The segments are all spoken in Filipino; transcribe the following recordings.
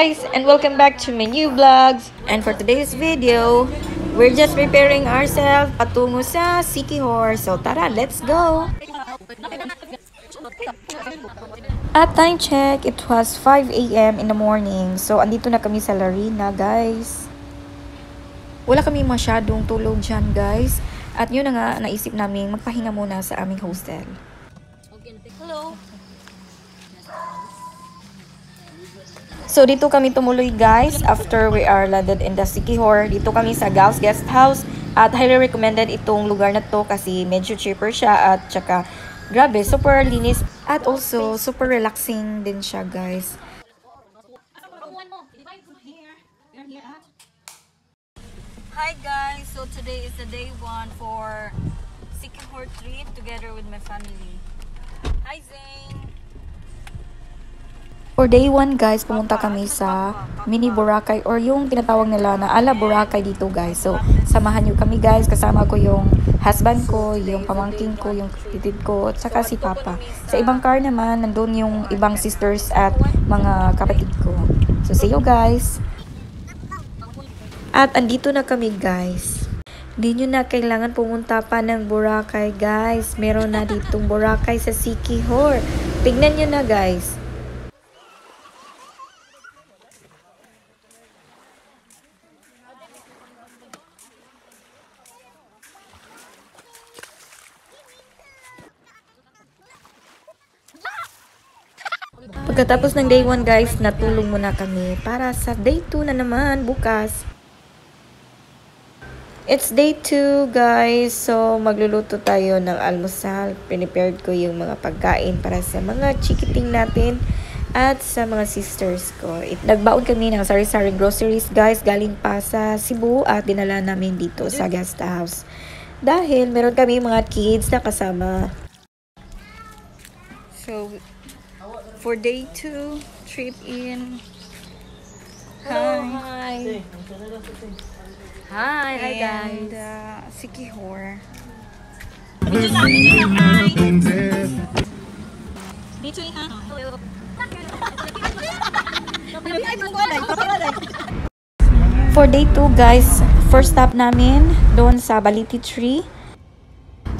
guys, and welcome back to my new vlogs. And for today's video, we're just preparing ourselves patungo sa Siquijor. So tara, let's go! At time check, it was 5 a.m. in the morning. So andito na kami sa Larina, guys. Wala kami masyadong tulog dyan, guys. At yun na nga, naisip namin magpahinga muna sa aming hostel. Hello! So dito kami tumuloy, guys, after we are landed in the Siquijor. Dito kami sa Gals Guest House at highly recommended itong lugar na to kasi medyo cheaper siya at saka grabe, super linis at also super relaxing din siya, guys. Hi guys, so today is the day 1 for Siquijor trip together with my family. Hi Zane! For day 1, guys, pumunta kami sa mini Boracay or yung tinatawag nila na ala Boracay dito, guys. So, samahan nyo kami, guys. Kasama ko yung husband ko, yung pamangking ko, yung titid ko, at saka si Papa. Sa ibang car naman, nandun yung ibang sisters at mga kapatid ko. So, see you, guys. At andito na kami, guys. Hindi nyo na kailangan pumunta pa ng Boracay, guys. Meron na ditong Boracay sa Siquijor. Tignan nyo na, guys. Pagkatapos ng day 1, guys, natulog muna kami para sa day 2 na naman bukas. It's day 2, guys. So, magluluto tayo ng almusal. Prepared ko yung mga pagkain para sa mga chikiting natin at sa mga sisters ko. Nagbaon kami ng sari-sari groceries, guys, galing pa sa Cebu at dinala namin dito sa guest house. Dahil meron kami mga kids na kasama. So, for day 2, trip in. Hi. Hi. Hi, guys. Siquijor. For day 2, guys, first stop namin doon sa Baliti Tree.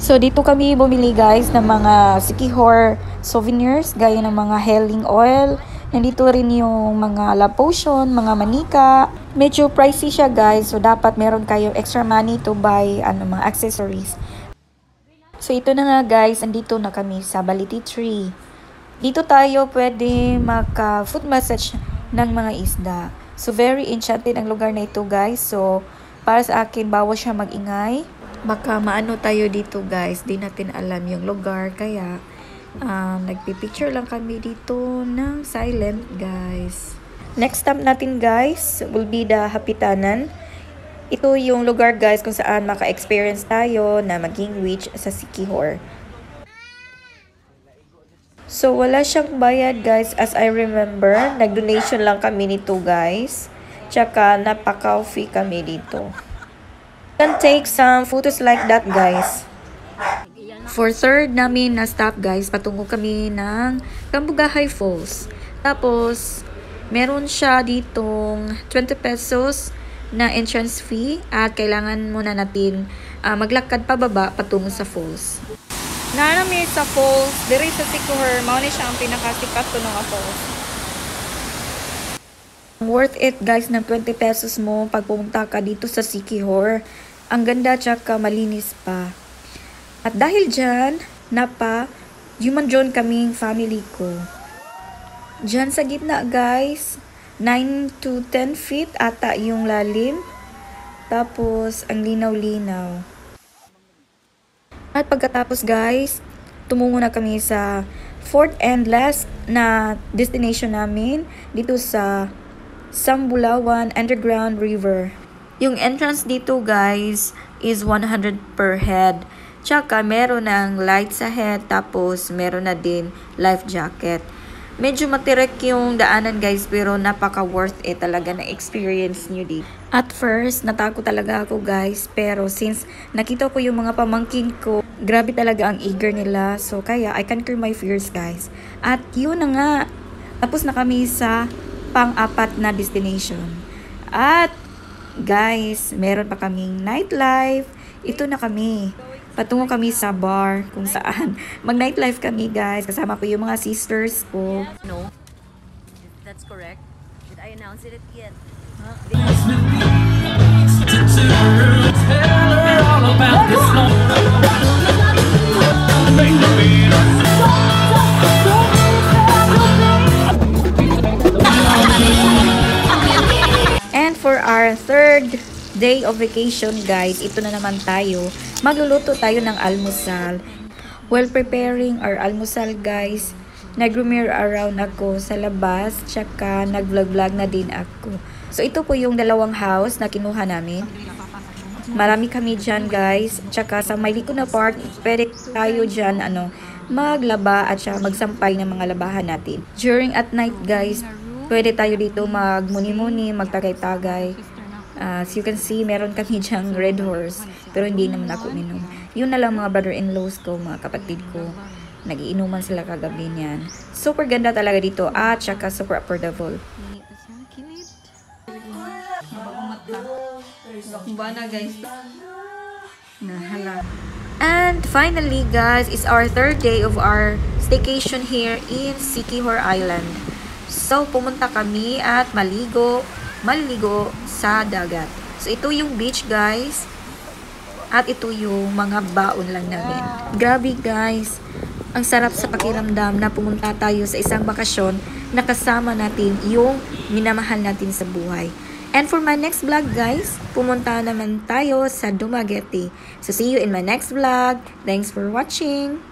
So, dito kami bumili, guys, ng mga Siquijor souvenirs, gaya ng mga healing oil. Nandito rin yung mga love potion, mga manika. Medyo pricey siya, guys. So, dapat meron kayong extra money to buy mga accessories. So, ito na nga, guys. Andito na kami sa Baliti Tree. Dito tayo pwede maka-foot massage ng mga isda. So, very enchanted ang lugar na ito, guys. So, para sa akin, bawal siya mag-ingay. Baka maano tayo dito, guys. Di natin alam yung lugar. Kaya, nagpipicture lang kami dito ng silent, guys. Next stop natin, guys, will be the Hapitanan. Ito yung lugar, guys, kung saan maka-experience tayo na maging witch sa Siquijor. So, wala siyang bayad, guys. As I remember, nag-donation lang kami nito, guys. Tsaka, napaka-coffee kami dito. Can take some photos like that, guys. For third namin na stop, guys, patungo kami ng Cambugahay Falls. Tapos, meron siya ditong 20 pesos na entrance fee at kailangan muna natin maglakad pababa patungo sa falls. Narami sa falls, diri sa Siquijor, mao ni siya ang pinakasikat ko ng falls. Worth it, guys, ng 20 pesos mo pag pumunta ka dito sa Siquijor. Ang ganda tsaka malinis pa. At dahil dyan, human John kaming family ko. Dyan sa gitna, guys, 9 to 10 feet ata yung lalim. Tapos, ang linaw-linaw. At pagkatapos, guys, tumungo na kami sa fourth and last na destination namin dito sa Sambulawan Underground River. Yung entrance dito, guys, is 100 per head. Tsaka meron ng light sa head, tapos meron na din life jacket. Medyo matirek yung daanan, guys, pero napaka worth it talaga na experience nyo dito. At first, natakot talaga ako, guys, pero since nakita ko yung mga pamangkin ko, grabe talaga ang eager nila. So kaya I conquer my fears, guys. At yun na nga, tapos na kami sa pang-apat na destination. At guys, meron pa kaming nightlife. Ito na kami. Patungo kami sa bar kung saan mag-nightlife kami guys. Kasama ko yung mga sisters ko. No, that's correct. Did I announce it yet? And for our third day of vacation guys, ito na naman tayo. Magluluto tayo ng almusal. While preparing our almusal guys, nag-rumir around ako sa labas, tsaka nag-vlog-vlog na din ako. So ito po yung dalawang house na kinuha namin. Marami kami dyan guys, tsaka sa may liko na part, pwede tayo dyan maglaba at saka magsampay ng mga labahan natin. During at night guys, pwede tayo dito magmuni-muni, magtagay-tagay. As you can see, meron kami dyang Red Horse, pero hindi naman ako minom. Yun na lang mga brother-in-laws ko, mga kapatid ko. Nagiinuman sila kagabi niyan. Super ganda talaga dito at saka super affordable. And finally guys, is our third day of our staycation here in Siquijor Island. So pumunta kami at maliligo sa dagat. So ito yung beach guys. At ito yung mga baon lang namin. Grabe guys. Ang sarap sa pakiramdam na pumunta tayo sa isang bakasyon na kasama natin yung minamahal natin sa buhay. And for my next vlog guys, pumunta naman tayo sa Dumaguete. So see you in my next vlog. Thanks for watching.